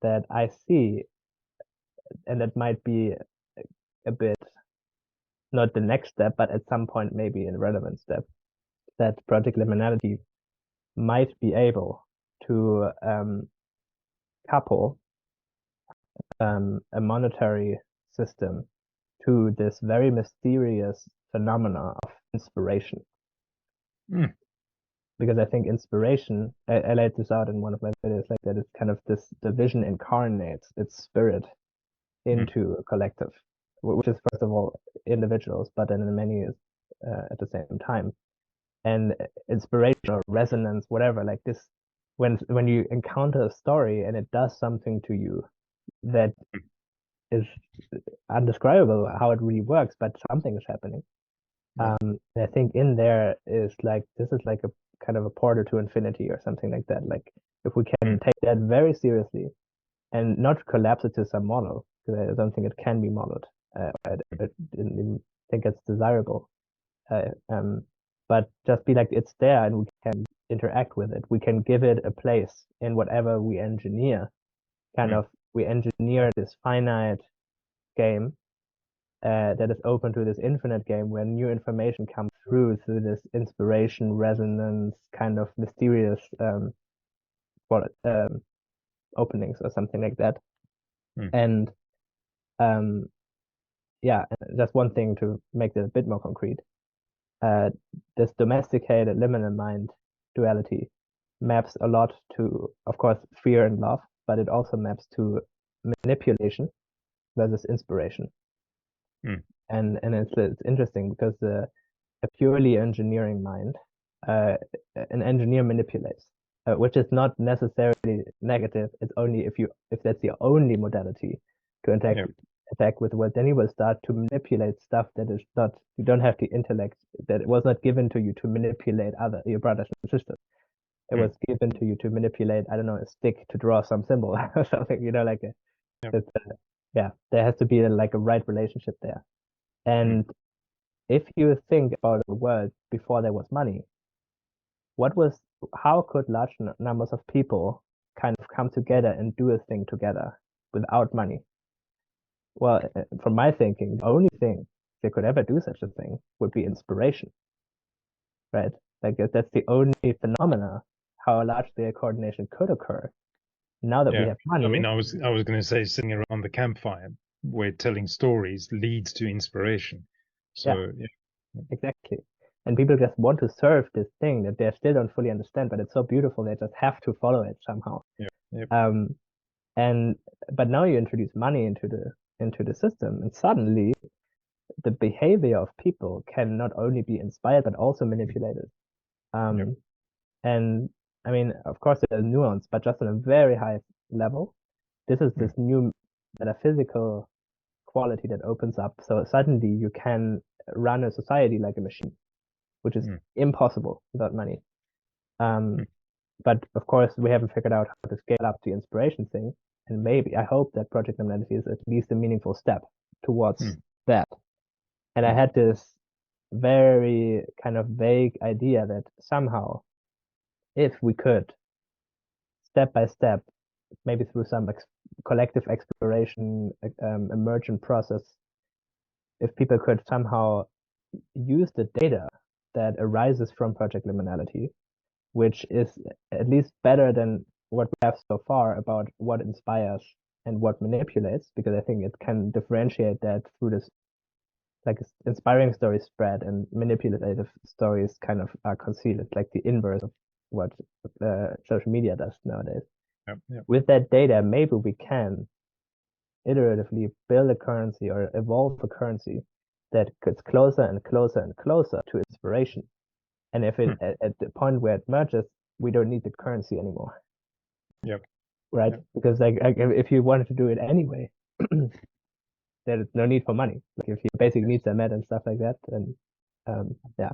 that I see, and that might be a bit not the next step, but at some point maybe a relevant step, that project liminality might be able to couple a monetary system to this very mysterious phenomena of inspiration. Mm. Because I think inspiration, I laid this out in one of my videos, like that it's kind of this, the vision incarnates its spirit into a collective, which is first of all individuals, but then in many at the same time. And inspiration or resonance, whatever, like this, when you encounter a story and it does something to you that is undescribable how it really works, but something is happening. And I think in there is like, this is like a kind of a portal to infinity or something like that. Like if we can take that very seriously and not collapse it to some model, because I don't think it can be modeled. I didn't even think it's desirable. But just be like, it's there and we can interact with it. We can give it a place in whatever we engineer. Kind of, we engineer this finite game that is open to this infinite game where new information comes through this inspiration, resonance, kind of mysterious openings or something like that. And yeah, just one thing to make it a bit more concrete. This domesticated liminal mind duality maps a lot to, of course, fear and love, but it also maps to manipulation versus inspiration. And it's interesting because a purely engineering mind, an engineer manipulates, which is not necessarily negative. It's only if that's the only modality to attack with the world, then you will start to manipulate stuff that is not, you don't have the intellect, that it was not given to you to manipulate your brothers and sisters. It was given to you to manipulate, I don't know, a stick to draw some symbol or something, like yeah, there has to be like a right relationship there. And if you think about a world before there was money, how could large numbers of people kind of come together and do a thing together without money? Well, from my thinking, the only thing they could ever do such a thing would be inspiration, right? Like that's the only phenomena how a large-scale coordination could occur. Now that we have money, I mean, I was going to say, sitting around the campfire, where telling stories leads to inspiration. So yeah, exactly. And people just want to serve this thing that they still don't fully understand, but it's so beautiful they just have to follow it somehow. But now you introduce money into the system, and suddenly the behavior of people can not only be inspired but also manipulated. And I mean, of course, there's nuance, but just on a very high level, this is this new metaphysical quality that opens up. So suddenly you can run a society like a machine, which is impossible without money. But of course, we haven't figured out how to scale up the inspiration thing. And maybe I hope that project liminality is at least a meaningful step towards that. And I had this very kind of vague idea that somehow, if we could, step by step, maybe through some collective exploration, emergent process, if people could somehow use the data that arises from project liminality, which is at least better than what we have so far about what inspires and what manipulates, because I think it can differentiate that through this, like inspiring stories spread and manipulative stories kind of are concealed. It's like the inverse of what social media does nowadays. With that data, maybe we can iteratively build a currency or evolve a currency that gets closer and closer and closer to inspiration. And if it at the point where it merges, we don't need the currency anymore. Right? Because like if you wanted to do it anyway, there's no need for money. Like if your basic needs are met and stuff like that, then yeah.